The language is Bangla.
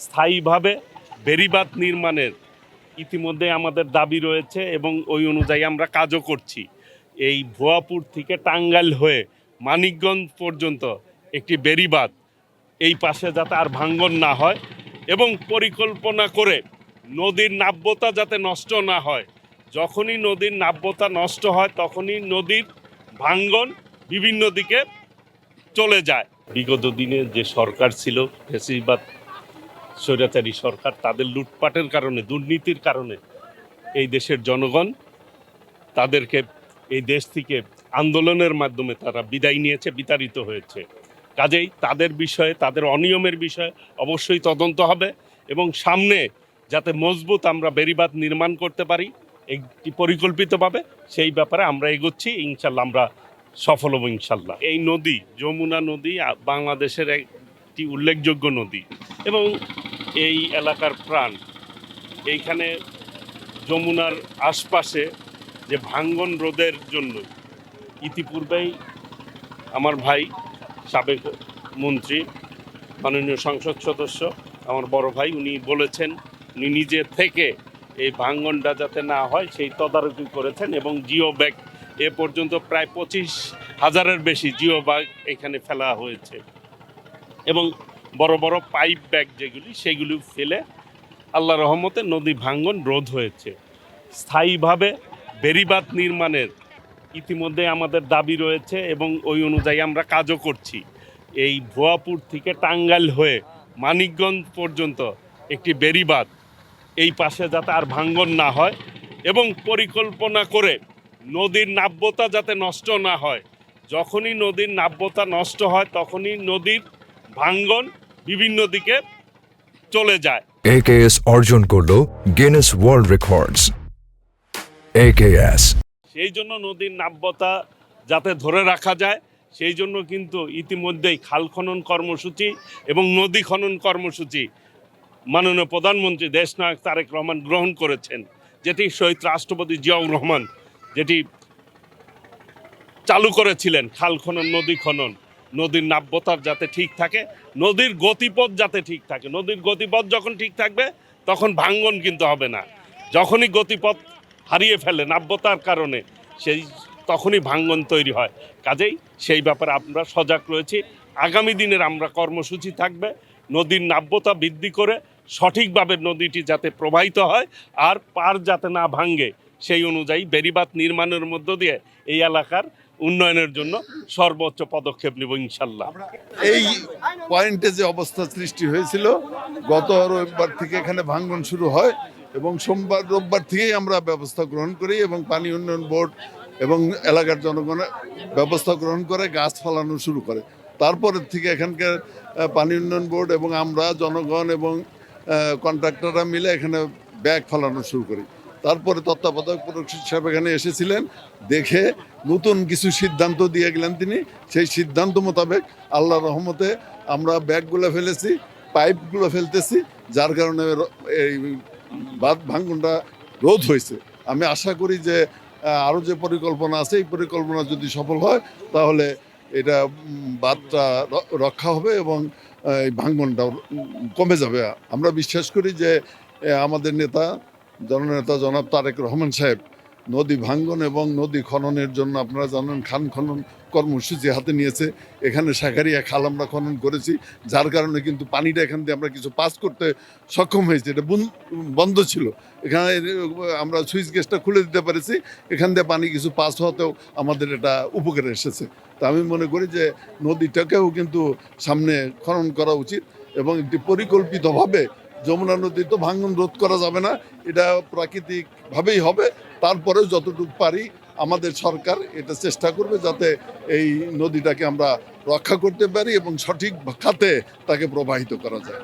স্থায়ীভাবে বেড়িবাঁধ নির্মাণের ইতিমধ্যে আমাদের দাবি রয়েছে এবং ওই অনুযায়ী আমরা কাজও করছি। এই ভুয়াপুর থেকে টাঙ্গাইল হয়ে মানিকগঞ্জ পর্যন্ত একটি বেড়িবাঁধ এই পাশে যাতে আর ভাঙ্গন না হয় এবং পরিকল্পনা করে নদীর নাব্যতা যাতে নষ্ট না হয়। যখনই নদীর নাব্যতা নষ্ট হয় তখনই নদীর ভাঙ্গন বিভিন্ন দিকে চলে যায়। বিগত দিনে যে সরকার ছিল ফ্যাসিবাদ স্বৈরাচারী সরকার, তাদের লুটপাটের কারণে, দুর্নীতির কারণে এই দেশের জনগণ তাদেরকে এই দেশ থেকে আন্দোলনের মাধ্যমে তারা বিদায় নিয়েছে, বিতাড়িত হয়েছে। কাজেই তাদের বিষয়ে, তাদের অনিয়মের বিষয়ে অবশ্যই তদন্ত হবে এবং সামনে যাতে মজবুত আমরা বেড়িবাঁধ নির্মাণ করতে পারি একটি পরিকল্পিতভাবে, সেই ব্যাপারে আমরা এগোচ্ছি। ইনশাল্লাহ আমরা সফল হব ইনশাল্লাহ। এই নদী, যমুনা নদী, বাংলাদেশের একটি উল্লেখযোগ্য নদী এবং এই এলাকার প্রাণ। এইখানে যমুনার আশপাশে যে ভাঙ্গন রোধের জন্য ইতিপূর্বেই আমার ভাই সাবেক মন্ত্রী, মাননীয় সংসদ সদস্য, আমার বড় ভাই, উনি বলেছেন, উনি নিজে থেকে এই ভাঙ্গনটা যাতে না হয় সেই তদারকি করেছেন এবং জিও ব্যাগ এ পর্যন্ত প্রায় 25,000-এর বেশি জিও ব্যাগ এখানে ফেলা হয়েছে এবং বড় বড় পাইপ ব্যাগ যেগুলি সেগুলি ফেলে আল্লাহ রহমতে নদী ভাঙ্গন রোধ হয়েছে। স্থায়ীভাবে বেড়িবাঁধ নির্মাণের ইতিমধ্যে আমাদের দাবি রয়েছে এবং ওই অনুযায়ী আমরা কাজও করছি। এই ভুয়াপুর থেকে টাঙ্গাইল হয়ে মানিকগঞ্জ পর্যন্ত একটি বেড়িবাঁধ এই পাশে যাতে আর ভাঙ্গন না হয় এবং পরিকল্পনা করে নদীর নাব্যতা যাতে নষ্ট না হয়। যখনই নদীর নাব্যতা নষ্ট হয় তখনই নদীর ভাঙ্গন বিভিন্ন দিকে চলে যায়। AKS অর্জন করলো গিনেস ওয়ার্ল্ড রেকর্ডস। AKS সেই জন্য নদীর নাব্যতা যাতে ধরে রাখা যায় সেই জন্য কিন্তু ইতিমধ্যেই খাল খনন কর্মসূচি এবং নদী খনন কর্মসূচি মাননীয় প্রধানমন্ত্রী দেশনায়ক তারেক রহমান গ্রহণ করেছেন, যেটি শহীদ রাষ্ট্রপতি জিয়াউর রহমান যেটি চালু করেছিলেন। খাল খনন, নদী খনন, নদীর নাব্যতার যাতে ঠিক থাকে, নদীর গতিপথ যাতে ঠিক থাকে। নদীর গতিপথ যখন ঠিক থাকবে তখন ভাঙ্গন কিন্তু হবে না। যখনই গতিপথ হারিয়ে ফেলে নাব্যতার কারণে, তখনই ভাঙ্গন তৈরি হয়। কাজেই সেই ব্যাপারে আমরা সজাগ রয়েছি। আগামী দিনের আমরা কর্মসূচি থাকবে নদীর নাব্যতা বৃদ্ধি করে সঠিকভাবে নদীটি যাতে প্রবাহিত হয় আর পার যাতে না ভাঙ্গে, সেই অনুযায়ী বেড়িবাঁধ নির্মাণের মধ্য দিয়ে এই এলাকার উন্নয়নের জন্য সর্বোচ্চ পদক্ষেপ নেব ইনশাল্লাহ। এই পয়েন্টে যে অবস্থা সৃষ্টি হয়েছিল, গত রবিবার থেকে এখানে ভাঙ্গন শুরু হয় এবং সোমবার রোববার থেকেই আমরা ব্যবস্থা গ্রহণ করি এবং পানি উন্নয়ন বোর্ড এবং এলাকার জনগণের ব্যবস্থা গ্রহণ করে গাছ ফলানো শুরু করে। তারপরের থেকে এখানকার পানি উন্নয়ন বোর্ড এবং আমরা জনগণ এবং কন্ট্রাক্টররা মিলে এখানে ব্যাগ ফলানো শুরু করি। তারপরে তত্ত্বাবধায়ক প্রশাসক সাহেব এখানে এসেছিলেন, দেখে নতুন কিছু সিদ্ধান্ত দিয়ে গেলেন তিনি। সেই সিদ্ধান্ত মোতাবেক আল্লাহর রহমতে আমরা ব্যাগগুলো ফেলেছি, পাইপগুলো ফেলতেছি, যার কারণে এই বাঁধ ভাঙ্গনটা রোধ হয়েছে। আমি আশা করি যে আরও যে পরিকল্পনা আছে এই পরিকল্পনা যদি সফল হয় তাহলে এটা বাঁধটা রক্ষা হবে এবং এই ভাঙ্গনটা কমে যাবে। আমরা বিশ্বাস করি যে আমাদের নেতা, জননেতা জনাব তারেক রহমান সাহেব নদী ভাঙ্গন এবং নদী খননের জন্য, আপনারা জানেন, খান খনন কর্মসূচি হাতে নিয়েছে। এখানে শাখারিয়া খাল আমরা খনন করেছি, যার কারণে কিন্তু পানিটা এখান দিয়ে আমরা কিছু পাস করতে সক্ষম হয়েছি। এটা বন্ধ ছিল, এখানে আমরা সুইচ গেটটা খুলে দিতে পেরেছি, এখান দিয়ে পানি কিছু পাস হওয়াতেও আমাদের এটা উপকারে এসেছে। তা আমি মনে করি যে নদীটাকেও কিন্তু সামনে খনন করা উচিত এবং একটি পরিকল্পিতভাবে। যমুনা নদী তো ভাঙ্গন রোধ করা যাবে না, এটা প্রাকৃতিকভাবেই হবে। তারপরেও যতটুকু পারি আমাদের সরকার এটা চেষ্টা করবে যাতে এই নদীটাকে আমরা রক্ষা করতে পারি এবং সঠিক খাতে তাকে প্রবাহিত করা যায়।